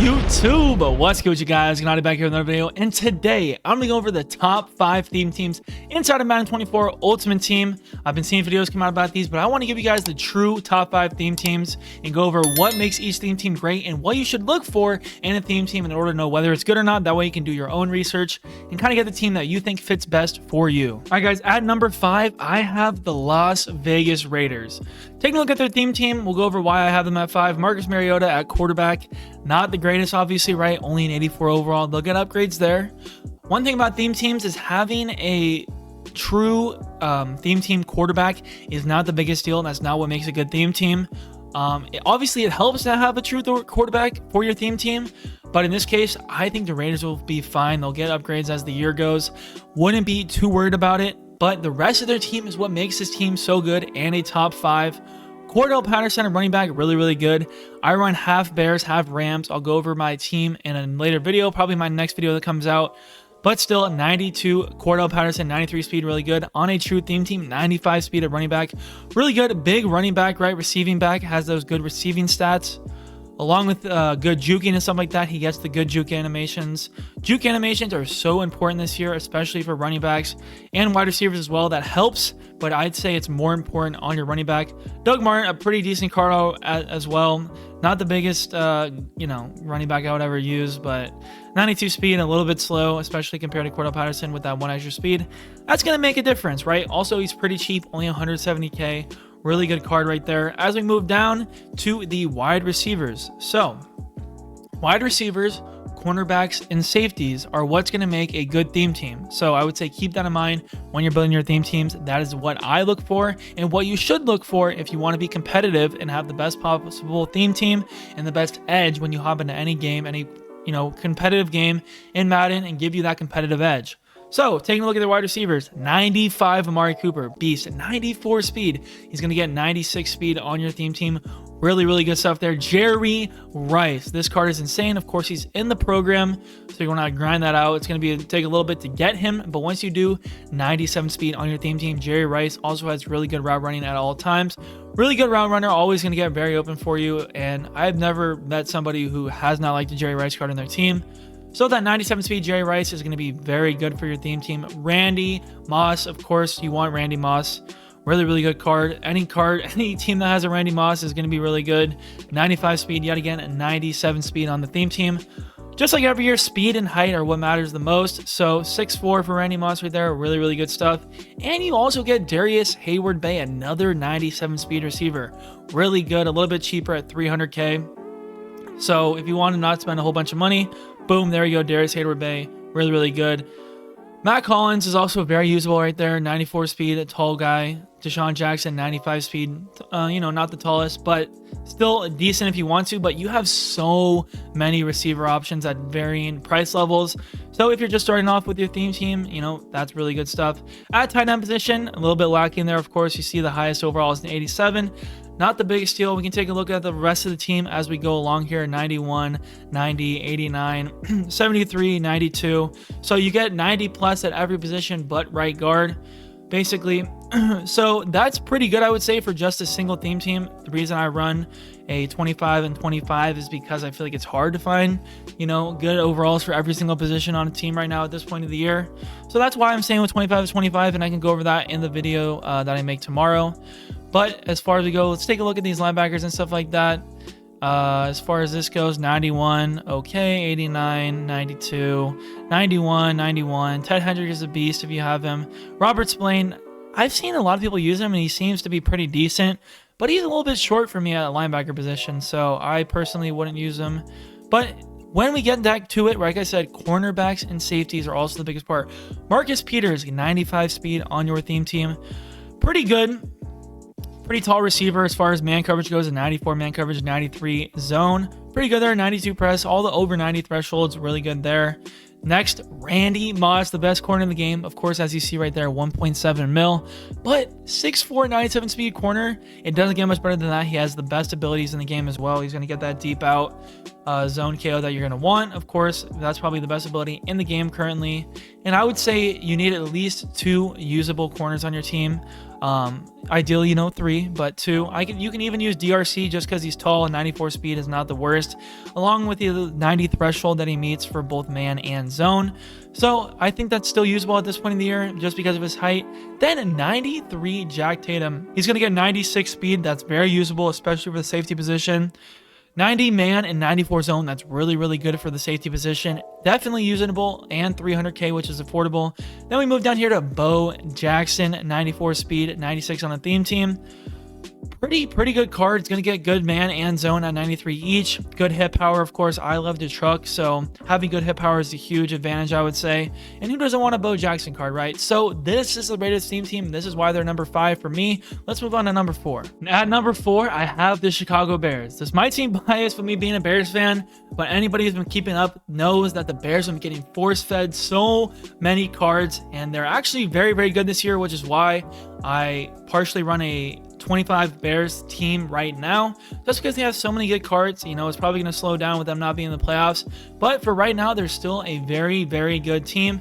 YouTube? What's good, you guys? Gniady back here with another video, and today I'm gonna go over the top 5 theme teams inside of Madden 24 Ultimate Team. I've been seeing videos come out about these, but I want to give you guys the true top 5 theme teams and go over what makes each theme team great and what you should look for in a theme team in order to know whether it's good or not. That way you can do your own research and kind of get the team that you think fits best for you. All right, guys, at number 5, I have the Las Vegas Raiders. Taking a look at their theme team, we'll go over why I have them at 5. Marcus Mariota at quarterback. Not the greatest, obviously, right? Only an 84 overall. They'll get upgrades there. One thing about theme teams is having a true theme team quarterback is not the biggest deal. And that's not what makes a good theme team. Obviously, it helps to have a true quarterback for your theme team. But in this case, I think the Raiders will be fine. They'll get upgrades as the year goes. Wouldn't be too worried about it. But the rest of their team is what makes this team so good and a top 5. Cordell Patterson, a running back, really good. I run half Bears, half Rams. I'll go over my team in a later video, probably my next video that comes out. But still, 92 Cordell Patterson, 93 speed, really good. On a true theme team, 95 speed at running back. Really good, big running back, right? Receiving back, has those good receiving stats. Along with good juking and stuff like that, he gets the good juke animations. Juke animations are so important this year, especially for running backs and wide receivers as well. That helps, but I'd say it's more important on your running back. Doug Martin, a pretty decent card as well. Not the biggest, running back I would ever use, but 92 speed and a little bit slow, especially compared to Cordell Patterson with that 1 extra speed. That's going to make a difference, right? Also, he's pretty cheap, only 170K. Really good card right there. As we move down to the wide receivers. So, wide receivers, cornerbacks, and safeties are what's going to make a good theme team. So, I would say keep that in mind when you're building your theme teams. That is what I look for and what you should look for if you want to be competitive and have the best possible theme team and the best edge when you hop into any game, any competitive game in Madden, and give you that competitive edge. So, taking a look at the wide receivers, 95 Amari Cooper, beast, 94 speed. He's going to get 96 speed on your theme team. Really good stuff there. Jerry Rice. This card is insane. Of course, he's in the program, so you're going to grind that out. It's going to take a little bit to get him, but once you do, 97 speed on your theme team. Jerry Rice also has really good route running at all times. Really good route runner, always going to get very open for you, and I've never met somebody who has not liked the Jerry Rice card in their team. So that 97 speed Jerry Rice is going to be very good for your theme team. Randy Moss, of course, you want Randy Moss. Really good card. Any team that has a Randy Moss is going to be really good. 95 speed, yet again, 97 speed on the theme team. Just like every year, speed and height are what matters the most. So 6'4" for Randy Moss right there. Really good stuff. And you also get Darius Hayward-Bay, another 97 speed receiver. Really good, a little bit cheaper at 300K. So if you want to not spend a whole bunch of money, boom, there you go, Darius Hayward-Bay. Really good. Matt Collins is also very usable right there. 94 speed, a tall guy. Deshaun Jackson, 95 speed. Not the tallest, but still decent if you want to. But you have so many receiver options at varying price levels. So if you're just starting off with your theme team, that's really good stuff. At tight end position, a little bit lacking there, of course. You see the highest overall is an 87. Not the biggest deal. We can take a look at the rest of the team as we go along here. 91, 90, 89, 73, 92. So you get 90 plus at every position but right guard, basically. So that's pretty good, I would say, for just a single theme team. The reason I run a 25 and 25 is because I feel like it's hard to find, good overalls for every single position on a team right now at this point of the year. So that's why I'm saying with 25 is 25, and I can go over that in the video that I make tomorrow. But as far as we go, let's take a look at these linebackers and stuff like that. As far as this goes, 91, okay, 89, 92, 91, 91. Ted Hendricks is a beast if you have him. Robert Spillane, I've seen a lot of people use him, and he seems to be pretty decent, but he's a little bit short for me at a linebacker position, so I personally wouldn't use him. But when we get back to it, like I said, cornerbacks and safeties are also the biggest part. Marcus Peters, 95 speed on your theme team. Pretty good. Pretty tall receiver as far as man coverage goes. A 94 man coverage, 93 zone. Pretty good there. 92 press. All the over 90 thresholds, really good there. Next, Randy Moss, the best corner in the game. Of course, as you see right there, 1.7 mil. But 6'4", 97 speed corner. It doesn't get much better than that. He has the best abilities in the game as well. He's going to get that deep out zone KO that you're going to want. Of course, that's probably the best ability in the game currently. And I would say you need at least 2 usable corners on your team. Ideally, 3, but 2. You can even use DRC just because he's tall and 94 speed is not the worst, along with the 90 threshold that he meets for both man and zone. So I think that's still usable at this point in the year just because of his height. Then 93 Jack Tatum. He's going to get 96 speed. That's very usable, especially for the safety position. 90 man and 94 zone, that's really, really good for the safety position. Definitely usable, and 300k, which is affordable. Then we move down here to Bo Jackson, 94 speed, 96 on the theme team. Pretty good card. It's going to get good man and zone at 93 each. Good hit power, of course. I love the truck, so having good hit power is a huge advantage, I would say. And who doesn't want a Bo Jackson card, right? So this is the Raiders theme team. This is why they're number 5 for me. Let's move on to number 4. At number 4, I have the Chicago Bears. This might seem biased with me being a Bears fan, but anybody who's been keeping up knows that the Bears have been getting force-fed so many cards, and they're actually very, very good this year, which is why I partially run a 25 Bears team right now, just because they have so many good cards. It's probably going to slow down with them not being in the playoffs, but for right now, they're still a very, very good team.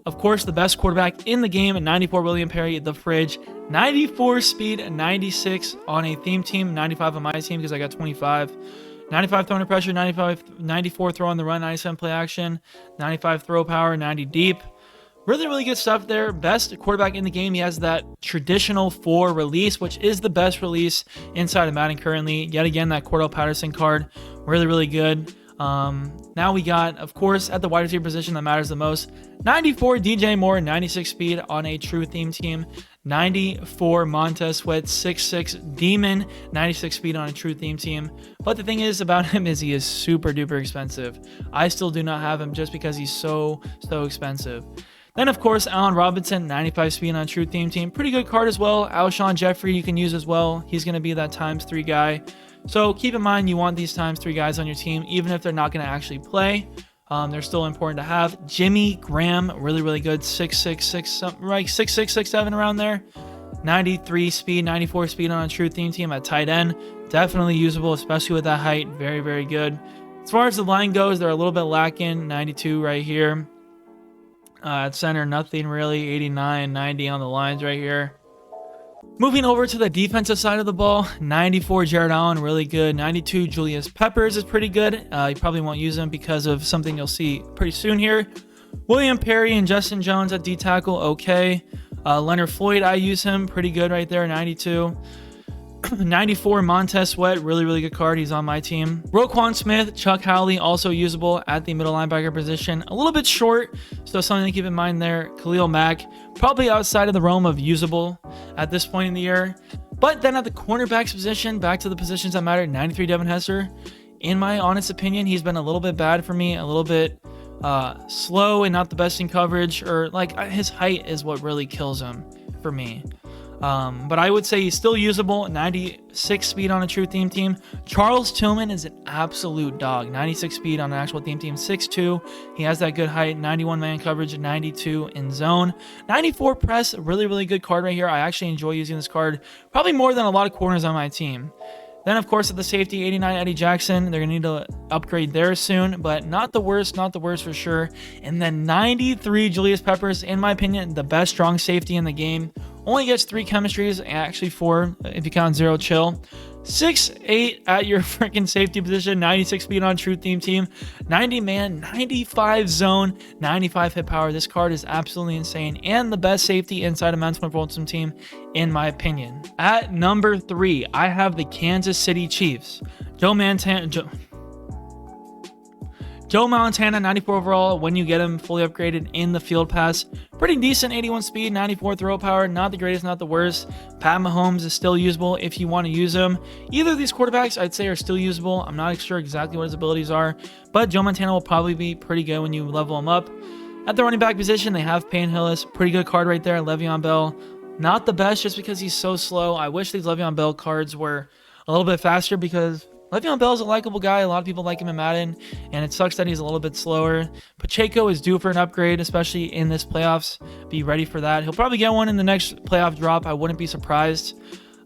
Of course, the best quarterback in the game at 94 William Perry, the fridge, 94 speed, 96 on a theme team, 95 on my team because I got 25. 95 throw under pressure, 94 throw on the run, 97 play action, 95 throw power, 90 deep. Really, really good stuff there. Best quarterback in the game. He has that traditional 4 release, which is the best release inside of Madden currently. Yet again, that Cordell Patterson card. Really, really good. Now we got, of course, at the wide receiver position that matters the most, 94 DJ Moore, 96 speed on a true theme team. 94 Montez Sweat, 6'6 Demon, 96 speed on a true theme team. But the thing is about him is he is super duper expensive. I still do not have him just because he's so expensive. Then, of course, Allen Robinson, 95 speed on a true theme team. Pretty good card as well. Alshon Jeffrey you can use as well. He's going to be that ×3 guy. So keep in mind you want these ×3 guys on your team, even if they're not going to actually play. They're still important to have. Jimmy Graham, really, really good. 6'6", something like 6'6", 6'7", around there. 93 speed, 94 speed on a true theme team at tight end. Definitely usable, especially with that height. Very, very good. As far as the line goes, they're a little bit lacking. 92 right here. At center, nothing really. 89, 90 on the lines right here. Moving over to the defensive side of the ball, 94 Jared Allen, really good. 92 Julius Peppers is pretty good. You probably won't use him because of something you'll see pretty soon here. William Perry and Justin Jones at D tackle, okay. Leonard Floyd, I use him, pretty good right there, 92. 94 Montez Sweat, really, really good card. He's on my team. Roquan Smith, Chuck Howley, also usable at the middle linebacker position. A little bit short, so something to keep in mind there. Khalil Mack, probably outside of the realm of usable at this point in the year. But then at the cornerbacks position, back to the positions that matter, 93 Devin Hester. In my honest opinion, he's been a little bit bad for me, a little bit slow and not the best in coverage, or like his height is what really kills him for me. But I would say he's still usable. 96 speed on a true theme team. Charles Tillman is an absolute dog. 96 speed on an actual theme team. 6'2". He has that good height. 91 man coverage. 92 in zone. 94 press. Really, really good card right here. I actually enjoy using this card probably more than a lot of corners on my team. Then, of course, at the safety, 89 Eddie Jackson. They're going to need to upgrade there soon, but not the worst for sure. And then 93 Julius Peppers, in my opinion, the best strong safety in the game. Only gets 3 chemistries, actually 4 if you count 0 chill. 6'8" at your freaking safety position, 96 speed on true theme team, 90 man, 95 zone, 95 hit power. This card is absolutely insane and the best safety inside a Madden 24 Ultimate team, in my opinion. At number 3, I have the Kansas City Chiefs. Joe Montana, 94 overall when you get him fully upgraded in the field pass. Pretty decent, 81 speed, 94 throw power. Not the greatest, not the worst. Pat Mahomes is still usable if you want to use him. Either of these quarterbacks, I'd say, are still usable. I'm not sure exactly what his abilities are, but Joe Montana will probably be pretty good when you level him up. At the running back position, they have Payne Hillis. Pretty good card right there. Le'Veon Bell, not the best just because he's so slow. I wish these Le'Veon Bell cards were a little bit faster because Le'Veon Bell is a likable guy. A lot of people like him in Madden, and it sucks that he's a little bit slower. Pacheco is due for an upgrade, especially in this playoffs. Be ready for that. He'll probably get one in the next playoff drop. I wouldn't be surprised.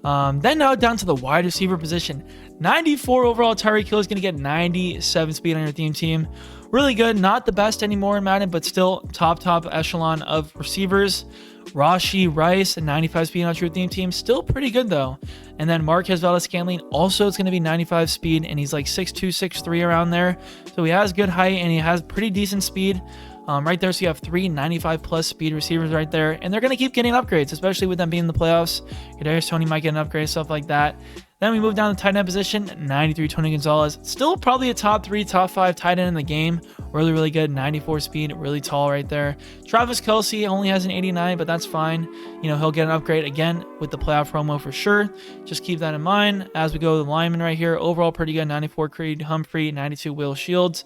Then now down to the wide receiver position. 94 overall. Tyreek Hill is going to get 97 speed on your theme team. Really good. Not the best anymore in Madden, but still top echelon of receivers. Rashee Rice and 95 speed on your theme team. Still pretty good though. And then Marquez Valdes-Scantling also is going to be 95 speed, and he's like 6'2", 6'3" around there. So he has good height and he has pretty decent speed. Right there, so you have 3 95 plus speed receivers right there, and they're going to keep getting upgrades, especially with them being in the playoffs. Kadarius Toney might get an upgrade, stuff like that. Then we move down to tight end position. 93 Tony Gonzalez, still probably a top 3 top 5 tight end in the game. Really good. 94 speed, really tall right there. Travis Kelce only has an 89, but that's fine. You know, he'll get an upgrade again with the playoff promo for sure. Just keep that in mind as we go to the lineman right here. Overall pretty good. 94 Creed Humphrey, 92 Will Shields.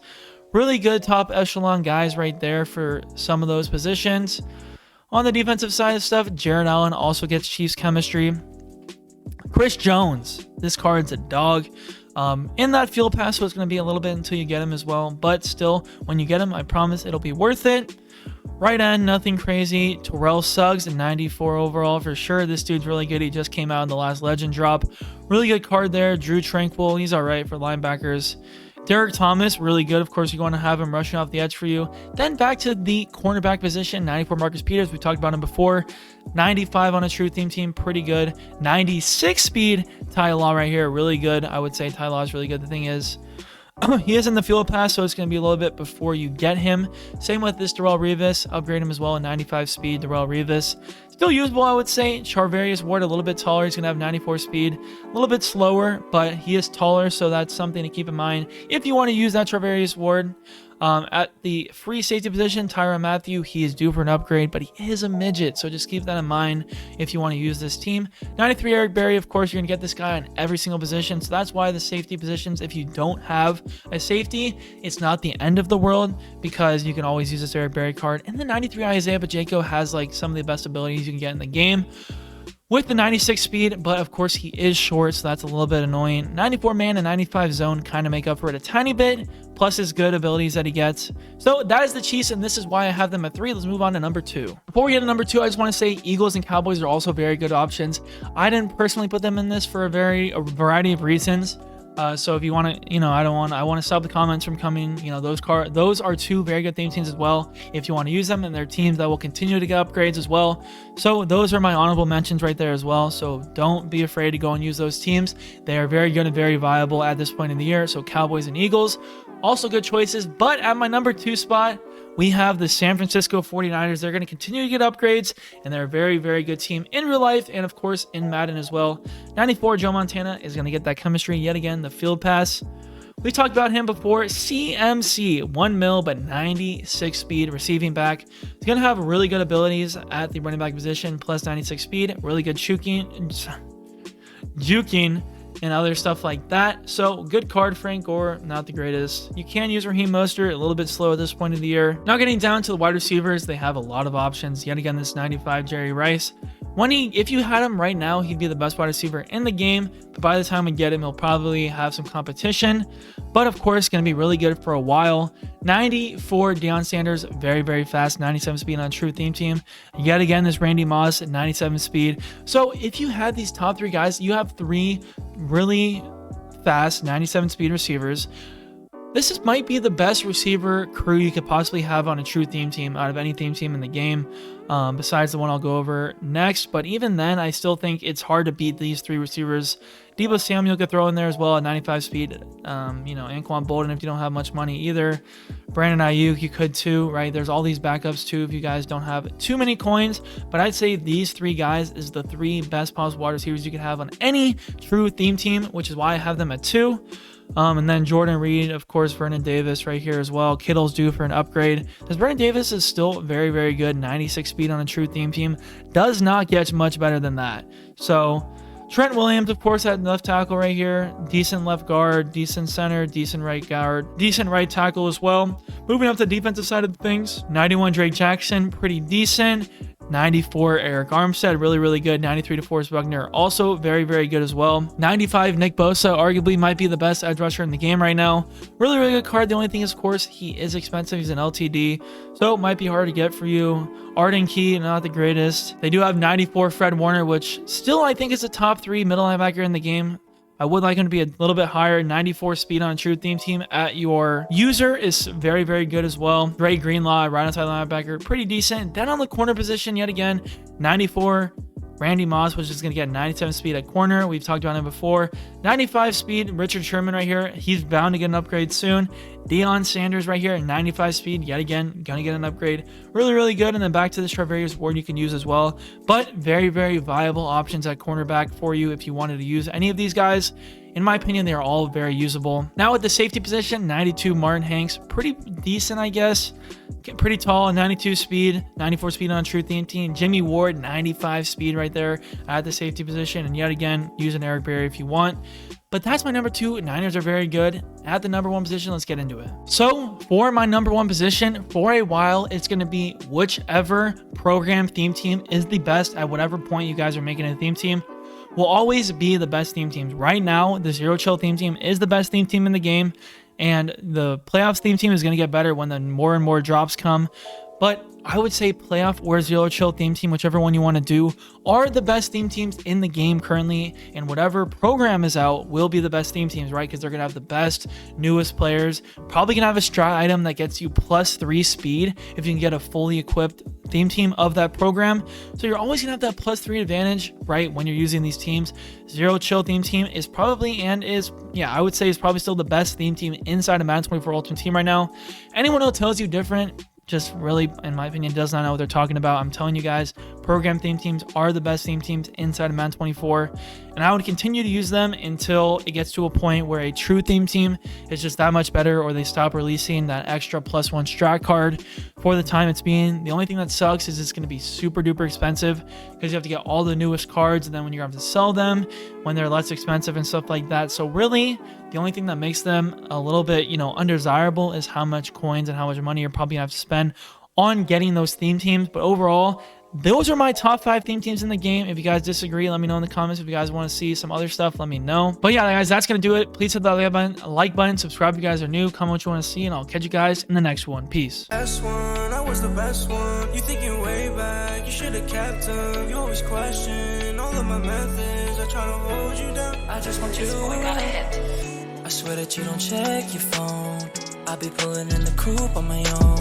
Really good top echelon guys right there for some of those positions. On the defensive side of stuff, Jared Allen also gets Chiefs chemistry. Chris Jones, this card's a dog. In that field pass, so it's going to be a little bit until you get him as well. But still, when you get him, I promise it'll be worth it. Right end, nothing crazy. Terrell Suggs, a 94 overall for sure. This dude's really good. He just came out in the last legend drop. Really good card there. Drew Tranquil, he's all right for linebackers. Derek Thomas, really good. Of course, you're going to have him rushing off the edge for you. Then back to the cornerback position, 94 Marcus Peters. We talked about him before. 95 on a true theme team, pretty good. 96 speed, Ty Law right here, really good. I would say Ty Law is really good. The thing is, he is in the field pass, so it's going to be a little bit before you get him. Same with this Darrelle Revis. Upgrade him as well, 95 speed, Darrelle Revis. Still usable, I would say. Charvarius Ward, a little bit taller. He's going to have 94 speed. A little bit slower, but he is taller, so that's something to keep in mind if you want to use that Charvarius Ward. At the free safety position, Tyrann Mathieu, he is due for an upgrade, but he is a midget, so just keep that in mind if you want to use this team. 93 Eric Berry, of course, you're going to get this guy on every single position, so that's why the safety positions, if you don't have a safety, it's not the end of the world, because you can always use this Eric Berry card. And the 93 Isaiah Pacheco has like some of the best abilities you can get in the game with the 96 speed, but of course he is short, so that's a little bit annoying. 94 man and 95 zone kind of make up for it a tiny bit, plus his good abilities that he gets. So that is the Chiefs, and this is why I have them at 3. Let's move on to number 2. Before we get to number 2, I just want to say Eagles and Cowboys are also very good options. I didn't personally put them in this for a variety of reasons. So if you want to, I want to stop the comments from coming. Those are 2 very good theme teams as well. If you want to use them, and they're teams that will continue to get upgrades as well. So those are my honorable mentions right there as well. So don't be afraid to go and use those teams. They are very good and very viable at this point in the year. So Cowboys and Eagles, also good choices. But at my number 2 spot, we have the San Francisco 49ers. They're going to continue to get upgrades, and they're a very, very good team in real life and, of course, in Madden as well. 94 Joe Montana is going to get that chemistry yet again, the field pass. We talked about him before. CMC, 1 mil, but 96 speed, receiving back. He's going to have really good abilities at the running back position, plus 96 speed, really good juking, and other stuff like that. So good card. Frank Gore, not the greatest. You can use Raheem Mostert, a little bit slow at this point of the year. Now getting down to the wide receivers, they have a lot of options. Yet again, this 95 Jerry Rice. If you had him right now, he'd be the best wide receiver in the game. But by the time we get him, he'll probably have some competition. But of course, going to be really good for a while. 94 Deion Sanders, very, very fast. 97 speed on true theme team. Yet again, this Randy Moss at 97 speed. So if you had these top 3 guys, you have 3 really fast 97 speed receivers. This might be the best receiver crew you could possibly have on a true theme team out of any theme team in the game, besides the one I'll go over next. But even then, I still think it's hard to beat these 3 receivers. Deebo Samuel could throw in there as well at 95 speed. Anquan Bolden if you don't have much money either. Brandon Ayuk, you could too, right? There's all these backups too if you guys don't have too many coins. But I'd say these 3 guys is the 3 best possible wide receivers you could have on any true theme team, which is why I have them at 2. And then Jordan Reed, of course, Vernon Davis right here as well. Kittle's due for an upgrade, because Vernon Davis is still very, very good. 96 speed on a true theme team. Does not get much better than that. So Trent Williams, of course, at left tackle right here. Decent left guard, decent center, decent right guard, decent right tackle as well. Moving up to the defensive side of things, 91 Drake Jackson, pretty decent. 94 Eric Armstead, really good. 93 DeForest Buckner, also very good as well. 95 Nick Bosa, arguably might be the best edge rusher in the game right now. Really good card. The only thing is, of course, he is expensive. He's an LTD, so it might be hard to get for you. Arden Key, not the greatest. They do have 94 Fred Warner, which still I think is a top 3 middle linebacker in the game. I would like him to be a little bit higher. 94 speed on a true theme team at your user is very good as well. Dre Greenlaw, right outside linebacker, pretty decent. Then on the corner position, yet again, 94 Randy Moss, which is going to get 97 speed at corner. We've talked about him before. 95 speed, Richard Sherman right here. He's bound to get an upgrade soon. Deion Sanders right here at 95 speed, yet again, going to get an upgrade. Really good. And then back to the Travarius Ward you can use as well. But very viable options at cornerback for you if you wanted to use any of these guys. In my opinion, they are all very usable. Now at the safety position, 92 Martin Hanks, pretty decent, I guess. Pretty tall, 92 speed, 94 speed on true theme team. Jimmy Ward, 95 speed right there at the safety position. And yet again, use an Eric Berry if you want. But that's my number 2. Niners are very good. At the number 1 position, let's get into it. So for my number 1 position, for a while, it's going to be whichever program theme team is the best at whatever point you guys are making a theme team. Will always be the best theme teams. Right now, the Zero Chill theme team is the best theme team in the game, and the playoffs theme team is going to get better when the more and more drops come. But I would say playoff or Zero Chill theme team, whichever one you want to do, are the best theme teams in the game currently, and whatever program is out will be the best theme teams, right? Because they're going to have the best, newest players. Probably going to have a strat item that gets you +3 speed if you can get a fully equipped theme team of that program. So you're always gonna have that +3 advantage, right, when you're using these teams. Zero Chill theme team is probably, and is, yeah, I would say is probably still the best theme team inside of Madden 24 Ultimate Team right now. Anyone who tells you different just really, in my opinion, does not know what they're talking about. I'm telling you guys, program theme teams are the best theme teams inside of Madden 24, and I would continue to use them until it gets to a point where a true theme team is just that much better, or they stop releasing that extra +1 strat card for the time it's being. The only thing that sucks is it's going to be super duper expensive because you have to get all the newest cards, and then when you have to sell them when they're less expensive and stuff like that. So really, the only thing that makes them a little bit, undesirable is how much coins and how much money you're probably going to have to spend on getting those theme teams. But overall, those are my top 5 theme teams in the game. If you guys disagree, let me know in the comments. If you guys want to see some other stuff, let me know. But yeah, guys, that's going to do it. Please hit that like button, subscribe if you guys are new, comment what you want to see, and I'll catch you guys in the next one. Peace. I was the best one. You thinking way back, you should have kept them. You always question all of my methods. I try to hold you down. I just want you to got a hit. I swear that you don't check your phone. I be pulling in the coupe on my own.